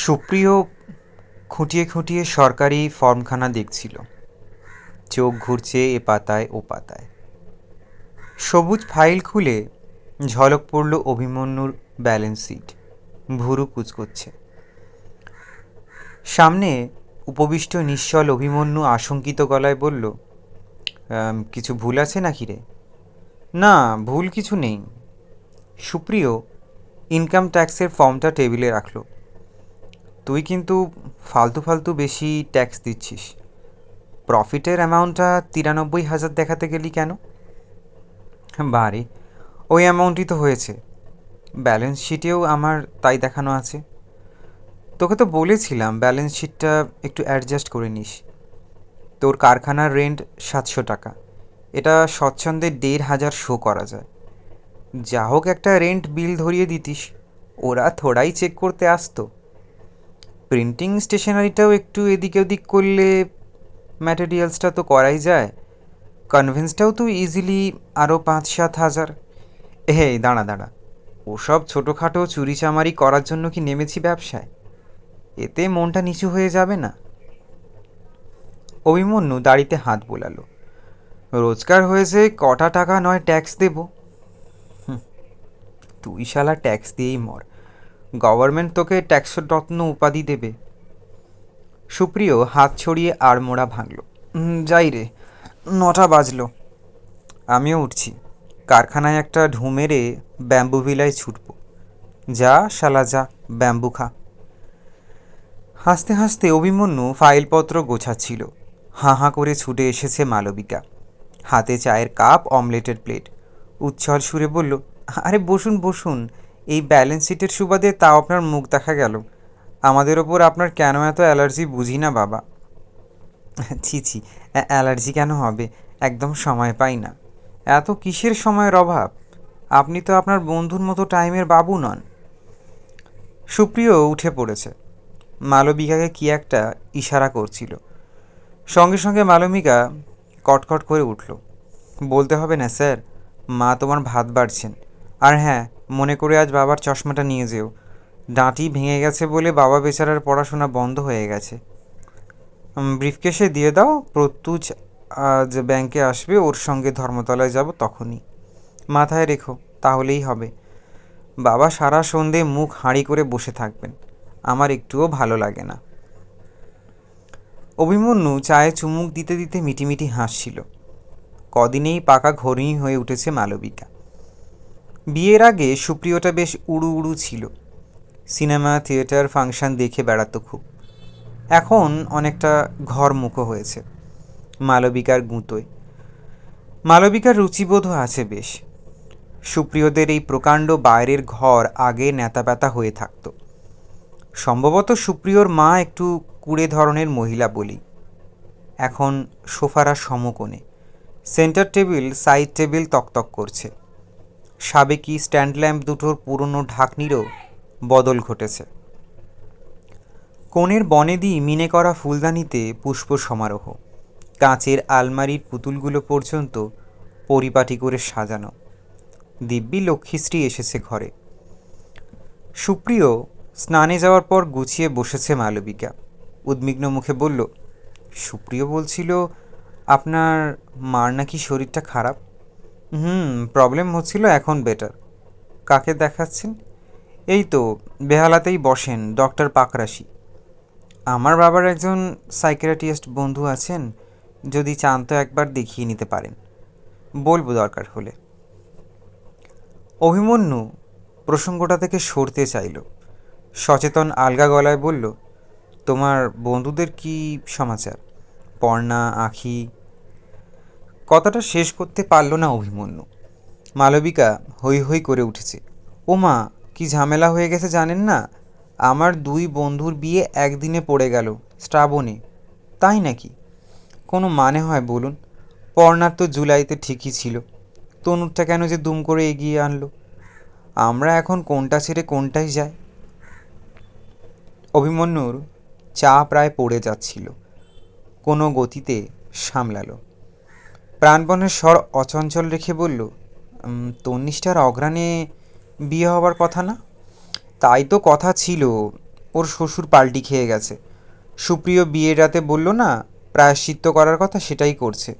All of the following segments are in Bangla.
সুপ্রিয় খুঁটিয়ে খুঁটিয়ে সরকারি ফর্মখানা দেখছিল। চোখ ঘুরছে এ পাতায় ও পাতায়। সবুজ ফাইল খুলে ঝলক পড়ল অভিমন্যুর ব্যালেন্স শিট। ভুরু কুচকুচ্ছে। সামনে উপবিষ্ট নিশ্চল অভিমন্যু আশঙ্কিত গলায় বলল, কিছু ভুল আছে নাকি রে? না, ভুল কিছু নেই। সুপ্রিয় ইনকাম ট্যাক্সের ফর্মটা টেবিলে রাখল। তুই কিন্তু ফালতু ফালতু বেশি ট্যাক্স দিচ্ছিস। প্রফিটের অ্যামাউন্টটা ৯৩,০০০ দেখাতে গেলি কেন? বারে, ওই অ্যামাউন্টই তো হয়েছে। ব্যালেন্স শিটেও আমার তাই দেখানো আছে। তোকে তো বলেছিলাম ব্যালেন্স শিটটা একটু অ্যাডজাস্ট করে নিস। তোর কারখানার রেন্ট ৭০০ টাকা, এটা স্বচ্ছন্দে ১,৫০০ শো করা যায়। যা হোক একটা রেন্ট বিল ধরিয়ে দিতিস, ওরা থোড়াই চেক করতে আসতো। প্রিন্টিং স্টেশনারিটাও একটু এদিক ওদিক করলে ম্যাটেরিয়ালসটা তো করাই যায়। কনভেন্সটাও তো ইজিলি আরও ৫-৭ হাজার। দাঁড়া দাঁড়া, ওসব ছোটোখাটো চুরিচামারি করার জন্য কি নেমেছি ব্যবসায়? এতে মনটা নিচু হয়ে যাবে না? অভিমন্যু দাড়িতে হাত বোলালো। রোজগার হয়েছে কটা টাকা নয় ট্যাক্স দেব। তুই শালা ট্যাক্স দিয়েই মর, গভর্নমেন্ট তোকে ট্যাক্সরত্ন উপাধি দেবে। সুপ্রিয় হাত ছড়িয়ে আড়মোড়া ভাঙল। যাই রে, ৯টা বাজলো। আমিও উঠছি। কারখানায় একটা ঢু মেরে ব্যাম্বু ভিলায় ছুটব। যা শালা যা, ব্যাম্বু খা। হাসতে হাসতে অভিমন্যু ফাইলপত্র গোছাচ্ছিল। হাঁ হাঁ করে ছুটে এসেছে মালবিকা, হাতে চায়ের কাপ, অমলেটের প্লেট। উচ্ছল সুরে বলল, আরে বসুন বসুন, এই ব্যালেন্স শিটের সুবাদে তাও আপনার মুখ দেখা গেল। আমাদের ওপর আপনার কেন এত অ্যালার্জি বুঝি না বাবা। ছি ছি, অ্যালার্জি কেন হবে? একদম সময় পাই না। এত কিসের সময়ের অভাব? আপনি তো আপনার বন্ধুর মতো টাইমের বাবু নন। সুপ্রিয় উঠে পড়েছে। মালবিকাকে কি একটা ইশারা করছিল। সঙ্গে সঙ্গে মালবিকা কটকট করে উঠল। বলতে হবে না স্যার, মা তোমার ভাত বাড়ছেন। আর হ্যাঁ, মনে করে আজ বাবার চশমাটা নিয়ে যেও। ডাঁটি ভেঙে গেছে বলে বাবা বেচারার পড়াশোনা বন্ধ হয়ে গেছে। ব্রিফকেসে দিয়ে দাও, প্রত্যুষ আজ ব্যাংকে আসবে, ওর সঙ্গে ধর্মতলায় যাব তখনই। মাথায় রেখো, তাহলেই হবে। বাবা সারা সন্ধে মুখ হাঁড়ি করে বসে থাকবেন, আমার একটুও ভালো লাগে না। অভিমন্যু চায়ে চুমুক দিতে দিতে মিটিমিটি হাসছিল। কদিনেই পাকা ঘরণী হয়ে উঠেছে মালবিকা। বিয়ের আগে সুপ্রিয়টা বেশ উড়ু উড়ু ছিল। সিনেমা, থিয়েটার, ফাংশন দেখে বেড়াতো খুব। এখন অনেকটা ঘরমুখো হয়েছে মালবিকার গুঁতোয়। মালবিকার রুচিবোধও আছে বেশ। সুপ্রিয়দের এই প্রকাণ্ড বাইরের ঘর আগে ন্যাতাপ্যাতা হয়ে থাকত। সম্ভবত সুপ্রিয়র মা একটু কুড়ে ধরনের মহিলা বলি। এখন সোফারা সমকোণে, সেন্টার টেবিল সাইড টেবিল তকতক করছে। সাবেকি স্ট্যান্ড ল্যাম্প দুটোর পুরনো ঢাকনিরও বদল ঘটেছে। কোণের বনেদি মিনে করা ফুলদানিতে পুষ্প সমারোহ। কাঁচের আলমারির পুতুলগুলো পর্যন্ত পরিপাটি করে সাজানো। দিব্যি লক্ষ্মীশ্রী এসেছে ঘরে। সুপ্রিয় স্নানে যাওয়ার পর গুছিয়ে বসেছে মালবিকা। উদ্বিগ্ন মুখে বলল, সুপ্রিয় বলছিল আপনার মার নাকি শরীরটা খারাপ। প্রবলেম হচ্ছিল, এখন বেটার। কাকে দেখাচ্ছেন? এই তো বেহালাতেই বসেন, ডক্টর পাকরাশি। আমার বাবার একজন সাইকিয়াট্রিস্ট বন্ধু আছেন, যদি চান তো একবার দেখিয়ে নিতে পারেন। বলবো দরকার হলে। অভিমন্যু প্রসঙ্গটা থেকে সরতে চাইল। সচেতন আলগা গলায় বলল, তোমার বন্ধুদের কি সমাচার? পর্ণা, আঁখি। কথাটা শেষ করতে পারল না অভিমন্যু। মালবিকা হৈ হৈ করে উঠেছে। ও মা, কি ঝামেলা হয়ে গেছে জানেন না? আমার 2 বন্ধুর বিয়ে একদিনে পড়ে গেল, শ্রাবণে। তাই নাকি? কোনো মানে হয় বলুন? পর্ণার তো জুলাইতে ঠিকই ছিল, তনুরটা কেন যে দুম করে এগিয়ে আনলো? আমরা এখন কোনটা ছেড়ে কোনটাই যায়? অভিমন্যুর চা প্রায় পড়ে যাচ্ছিল। কোনো গতিতে সামলালো। প্রাণপণের স্বর অচঞ্চল রেখে বলল, তন্নিষ্ঠার অগ্রাণে বিয়ে হবার কথা না? তাই তো কথা ছিল, ওর শ্বশুর পাল্টি খেয়ে গেছে। সুপ্রিয় বিয়ের রাতে বলল না প্রায়শ্চিত্ত করার কথা, সেটাই করছে।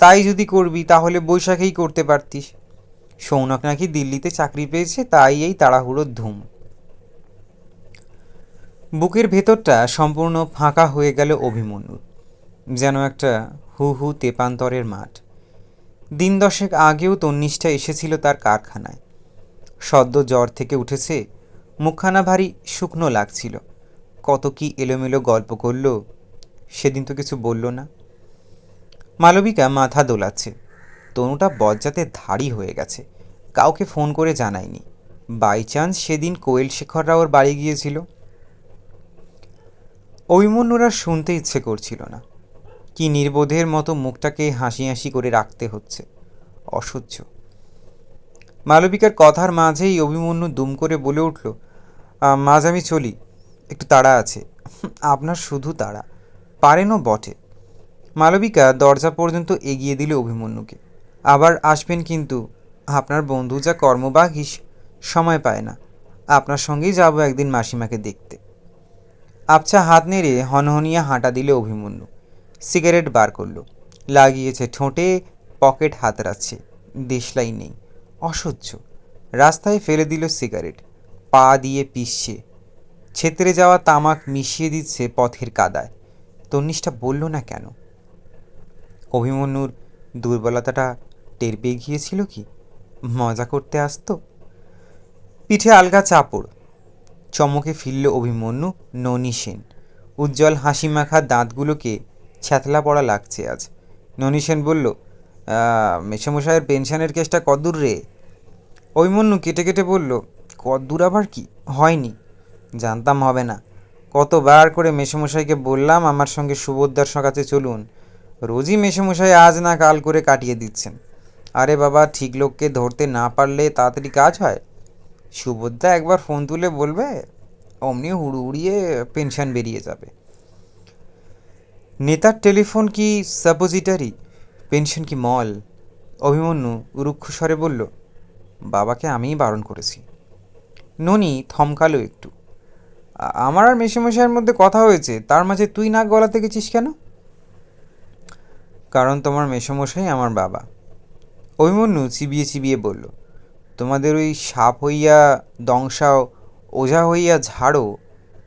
তাই যদি করবি তাহলে বৈশাখেই করতে পারতিস। সৌনক নাকি দিল্লিতে চাকরি পেয়েছে, তাই এই তাড়াহুড়োর ধুম। বুকের ভেতরটা সম্পূর্ণ ফাঁকা হয়ে গেল অভিমন্যুর, যেন একটা হু হু তেপান্তরের মাঠ। দিন দশেক আগেও তন্নিষ্ঠা এসেছিল তার কারখানায়। সদ্য জ্বর থেকে উঠেছে, মুখখানা ভারী শুকনো লাগছিল। কত কি এলোমেলো গল্প করল, সেদিন তো কিছু বলল না। মালবিকা মাথা দোলাচ্ছে। তনুটা বজ্জাতে ধাড়ি হয়ে গেছে, কাউকে ফোন করে জানায়নি। বাই চান্স সেদিন কোয়েল শেখররা ওর বাড়ি গিয়েছিল। অভিমন্যুর আর শুনতে ইচ্ছে করছিল না। কি নির্বোধের মতো মুখটাকে হাসি হাসি করে রাখতে হচ্ছে, অসহ্য। মালবিকার কথার মাঝেই অভিমন্যু দুম করে বলে উঠল, মাঝ আমি চলি, একটু তাড়া আছে। আপনার শুধু তাড়া, পারেনও বটে। মালবিকা দরজা পর্যন্ত এগিয়ে দিল অভিমন্যুকে। আবার আসবেন কিন্তু, আপনার বন্ধু যা কর্মবাগিস, সময় পায় না। আপনার সঙ্গেই যাব একদিন মাসিমাকে দেখতে। আবছা হাত নেড়ে হনহনিয়া হাঁটা দিল অভিমন্যু। সিগারেট বার করল, লাগিয়েছে ঠোঁটে, পকেট হাতড়াচ্ছে। দেশলাই নেই, অসহ্য। রাস্তায় ফেলে দিল সিগারেট, পা দিয়ে পিষছে। ছেতরে যাওয়া তামাক মিশিয়ে দিচ্ছে পথের কাদায়। তন্নিষ্ঠা বলল না কেন? অভিমন্যুর দুর্বলতাটা টের পেয়ে গিয়েছিল কি? মজা করতে আসতো। পিঠে আলগা চাপড়। চমকে ফিরল অভিমন্যু। ননী সেন। উজ্জ্বল হাসি মাখা দাঁতগুলোকে ছ্যাতলা পড়া লাগছে আজ। ননী সেন বলল, মেসমশাইয়ের পেনশনের কেসটা কদ্দূর রে? অভিমন্যু কেটে কেটে বলল, কদ্দূর আবার কি, হয়নি। জানতাম হবে না। কতবার করে মেসমশাইকে বললাম আমার সঙ্গে সুভদ্রার কাছে চলুন। রোজই মেসমশাই আজ না কাল করে কাটিয়ে দিচ্ছেন। আরে বাবা, ঠিক লোককে ধরতে না পারলে তাড়াতাড়ি কাজ হয়? সুভদ্রা একবার ফোন তুলে বলবে, অমনি হুড়ু উড়িয়ে পেনশন বেরিয়ে যাবে। নেতার টেলিফোন কি সাপোজিটারি, পেনশন কি মল? অভিমন্যু রুক্ষ স্বরে বলল, বাবাকে আমিই বারণ করেছি। ননি থমকালো একটু। আমার আর মেসোমশাইয়ের মধ্যে কথা হয়েছে, তার মাঝে তুই নাক গলাতে গেছিস কেন? কারণ তোমার মেসোমশাই আমার বাবা। অভিমন্যু চিবিয়ে চিবিয়ে বলল, তোমাদের ওই সাপ হইয়া দংশাও, ওঝা হইয়া ঝাড়ো,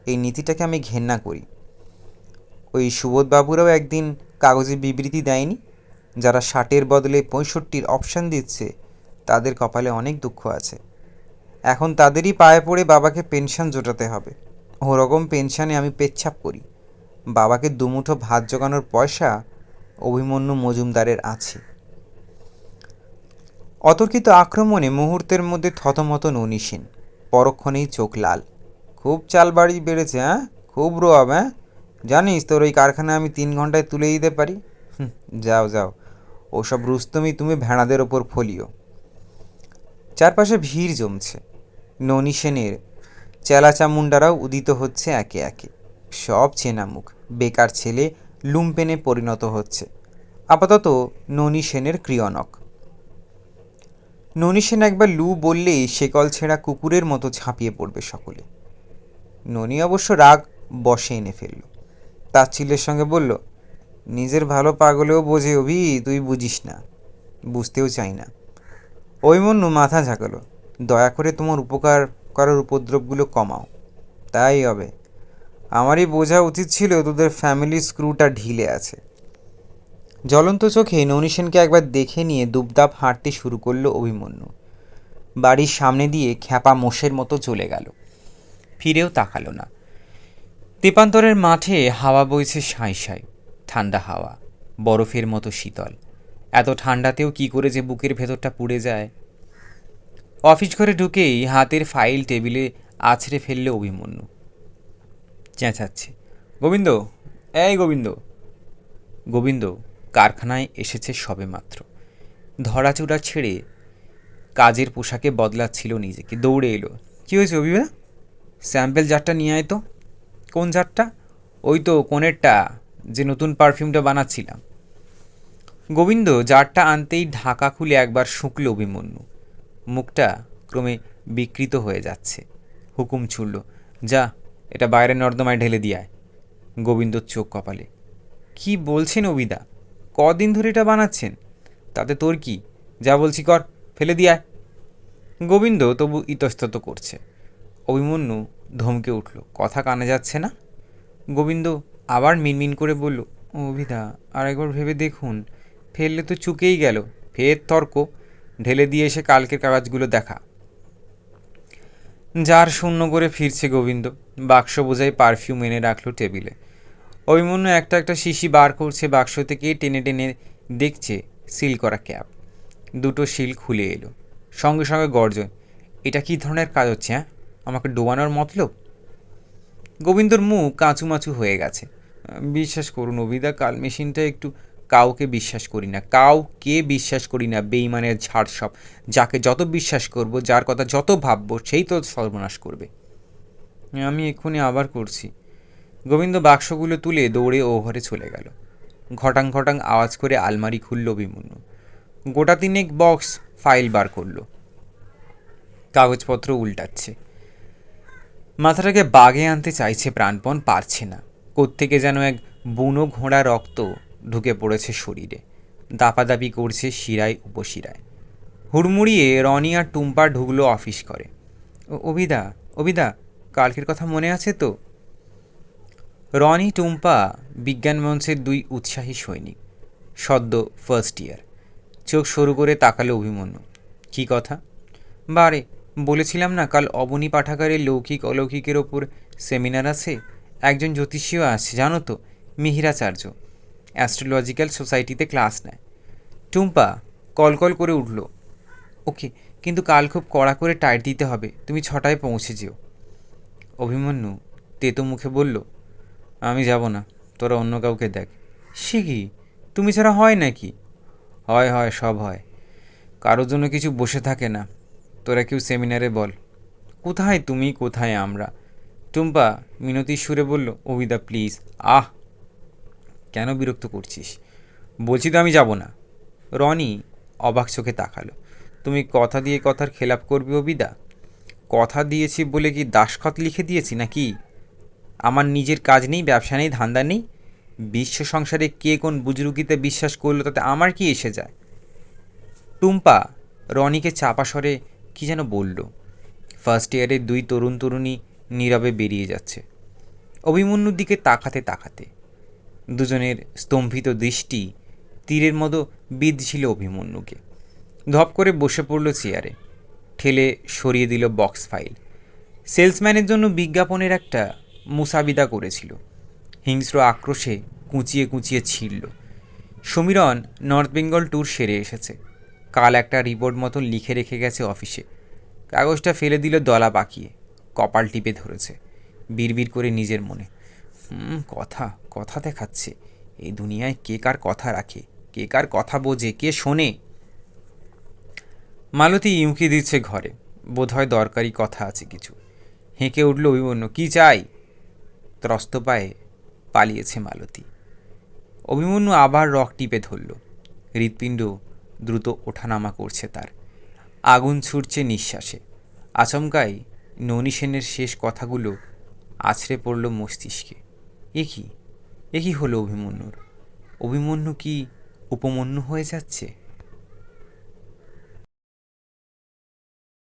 এই নীতিটাকে আমি ঘেন্না করি। ওই সুবোধবাবুরাও একদিন কাগজে বিবৃতি দেয়নি? যারা 60-এর বদলে 65-র অপশান দিচ্ছে, তাদের কপালে অনেক দুঃখ আছে। এখন তাদেরই পায়ে পড়ে বাবাকে পেনশন জোটাতে হবে। ওরকম পেনশনে আমি পেচ্ছাপ করি। বাবাকে দুমুঠো ভাত জোগানোর পয়সা অভিমন্যু মজুমদারের আছে। অতর্কিত আক্রমণে মুহূর্তের মধ্যে থতমত ননী সেন। পরক্ষণেই চোখ লাল। খুব চালবাড়ি বেড়েছে, হ্যাঁ? খুব রোয়াব, হ্যাঁ? জানিস তোর ওই কারখানায় আমি 3 ঘন্টায় তুলে দিতে পারি। যাও যাও, ওসব রুস্তমি তুমি ভেড়াদের ওপর ফলিও। চারপাশে ভিড় জমছে। ননী সেনের চেলাচামুন্ডারাও উদিত হচ্ছে একে একে। সব চেনা মুখ। বেকার ছেলে লুম্পেনে পরিণত হচ্ছে। আপাতত ননী সেনের ক্রিয়নক। ননী সেন একবার লু বললেই শেকল ছেঁড়া কুকুরের মতো ঝাঁপিয়ে পড়বে সকলে। ননী অবশ্য রাগ বশে এনে ফেলল। তাচ্ছিল্যের সঙ্গে বলল, নিজের ভালো পাগলেও বোঝে অভি, তুই বুঝিস না। বুঝতেও চাই না। অভিমন্যু মাথা ঝাঁকালো। দয়া করে তোমার উপকার করার উপদ্রবগুলো কমাও। তাই হবে। আমারই বোঝা উচিত ছিল তোদের ফ্যামিলি স্ক্রুটা ঢিলে আছে। জ্বলন্ত চোখে ননী সেনকে একবার দেখে নিয়ে দুপদাপ হাঁটতে শুরু করলো অভিমন্যু। বাড়ির সামনে দিয়ে খ্যাপা মোষের মতো চলে গেল। ফিরেও তাকালো না। তেপান্তরের মাঠে হাওয়া বইছে সাঁই সাঁই, ঠান্ডা হাওয়া, বরফের মতো শীতল। এত ঠান্ডাতেও কি করে যে বুকের ভেতরটা পুড়ে যায়। অফিস ঘরে ঢুকেই হাতের ফাইল টেবিলে আছড়ে ফেললে অভিমন্যু। চেঁচাচ্ছে, গোবিন্দ, এই গোবিন্দ। গোবিন্দ কারখানায় এসেছে সবেমাত্র। ধরাচূড়া ছেড়ে কাজের পোশাকে বদলাচ্ছিল নিজেকে। দৌড়ে এলো। কী হয়েছে অভিবা? স্যাম্পেল জারটা নিয়ে আয় তো। কোন জারটা? ওই তো কোণেরটা, যে নতুন পারফিউমটা বানাচ্ছিলাম। গোবিন্দ জারটা আনতেই ঢাকা খুলে একবার শুঁকল অভিমন্যু। মুখটা ক্রমে বিকৃত হয়ে যাচ্ছে। হুকুম ছুড়ল, যা এটা বাইরের নর্দমায় ঢেলে দিয়ে আয়। গোবিন্দর চোখ কপালে। কি বলছেন অবিদা? কদিন ধরে এটা বানাচ্ছেন? তাতে তোর কি? যা বলছি কর, ফেলে দিয়ে আয়। গোবিন্দ তবু ইতস্তত করছে। অভিমন্যু ধমকে উঠল, কথা কানে যাচ্ছে না? গোবিন্দ আবার মিনমিন করে বলল, অভিদা আর একবার ভেবে দেখুন, ফেললে তো চুকেই গেল। ফের তর্ক? ঢেলে দিয়ে এসে কালকের কাগজগুলো দেখা। জার শূন্য করে ফিরছে গোবিন্দ। বাক্স বোঝাই পারফিউম এনে রাখলো টেবিলে। অভিমন্যু একটা একটা শিশি বার করছে বাক্স থেকে, টেনে টেনে দেখছে সিল করা ক্যাপ। দুটো সিল খুলে এলো। সঙ্গে সঙ্গে গর্জন, এটা কী ধরনের কাজ হচ্ছে? হ্যাঁ, আমাকে ডোবানোর মতলব? গোবিন্দর মুখ কাঁচুমাচু হয়ে গেছে। বিশ্বাস করুন অভিদা, কাল মেশিনটা একটু কাউকে বিশ্বাস করি না, কাউকে বিশ্বাস করি না। বেইমানের ঝাড় সব। যাকে যত বিশ্বাস করব, যার কথা যত ভাববো, সেই তো সর্বনাশ করবে। আমি এক্ষুনি আবার করছি। গোবিন্দ বাক্সগুলো তুলে দৌড়ে ওভারে চলে গেল। ঘটাং ঘটাং আওয়াজ করে আলমারি খুলল অভিমন্যু। গোটা তিনেক বক্স ফাইল বার করলো। কাগজপত্র উল্টাচ্ছে। মাথাটাকে বাগে আনতে চাইছে প্রাণপণ, পারছে না। কোত্থেকে যেন এক বুনো ঘোড়া রক্ত ঢুকে পড়েছে শরীরে। দাপাদাপি করছে শিরায় উপশিরায়। হুড়মুড়িয়ে রনি আর টুম্পা ঢুকলো অফিস করে। অভিদা, অভিদা, কালকের কথা মনে আছে তো? রনি টুম্পা বিজ্ঞান মঞ্চের দুই উৎসাহী সৈনিক, সদ্য ফার্স্ট ইয়ার। চোখ সরু করে তাকালো অভিমন্যু। কী কথা? বারে, বলেছিলাম না কাল অবনী পাঠাগারের লৌকিক অলৌকিকের ওপর সেমিনার আছে। একজন জ্যোতিষীও আছে জানো তো, মিহিরাচার্য। অ্যাস্ট্রোলজিক্যাল সোসাইটিতে ক্লাস নেয়। টুম্পা কলকল করে উঠল। ওকে, কিন্তু কাল খুব কড়া করে টাইট দিতে হবে। তুমি 6টায় পৌঁছে যেও। অভিমন্যু তেতো মুখে বলল, আমি যাব না, তোরা অন্য কাউকে দেখ। সে কি, তুমি ছাড়া হয় নাকি? হয় হয়, সব হয়। কারোর জন্য কিছু বসে থাকে না। তোরা কেউ সেমিনারে বল। কোথায় তুমি, কোথায় আমরা? টুম্পা মিনতির সুরে বলল, অভিদা প্লিজ। আহ, কেন বিরক্ত করছিস? বলছি তো আমি যাব না। রনি অবাক চোখে তাকালো। তুমি কথা দিয়ে কথার খেলাপ করবে অভিদা? কথা দিয়েছি বলে কি দাসখত লিখে দিয়েছি নাকি? আমার নিজের কাজ নেই, ব্যবসা নেই, ধান্দা নেই? বিশ্ব সংসারে কে কোন বুজরুকিতে বিশ্বাস করলো তাতে আমার কি এসে যায়? টুম্পা রনিকে চাপা স্বরে কী যেন বলল। ফার্স্ট ইয়ারের দুই তরুণ তরুণী নীরবে বেরিয়ে যাচ্ছে। অভিমন্যুর দিকে তাকাতে তাকাতে দুজনের স্তম্ভিত দৃষ্টি তীরের মতো বিঁধছিল অভিমন্যুকে। ধপ করে বসে পড়ল চেয়ারে, ঠেলে সরিয়ে দিল বক্স ফাইল। সেলসম্যানের জন্য বিজ্ঞাপনের একটা মুসাবিদা করেছিল। হিংস্র আক্রোশে কুঁচিয়ে কুঁচিয়ে ছিঁড়ল। সমীরণ নর্থ বেঙ্গল ট্যুর সেরে এসেছে। কাল একটা রিপোর্ট মতন লিখে রেখে গেছে অফিসে। কাগজটা ফেলে দিল দলা পাকিয়ে। কপাল টিপে ধরেছে। বিড়বিড় করে নিজের মনে, কথা কথা দেখাচ্ছে। এই দুনিয়ায় কে কার কথা রাখে, কে কার কথা বোঝে, কে শোনে? মালতী ইউঁকি দিচ্ছে ঘরে। বোধহয় দরকারি কথা আছে কিছু। হেঁকে উঠল অভিমন্যু, কী চাই? ত্রস্ত পায়ে পালিয়েছে মালতী। অভিমন্যু আবার রক টিপে ধরল। হৃৎপিণ্ড দ্রুত ওঠানামা করছে তার। আগুন ছুটছে নিঃশ্বাসে। আচমকাই ননী সেনের শেষ কথাগুলো আছড়ে পড়ল মস্তিষ্কে। এ কি হলো অভিমন্যুর? অভিমন্যু কি উপমন্যু হয়ে যাচ্ছে?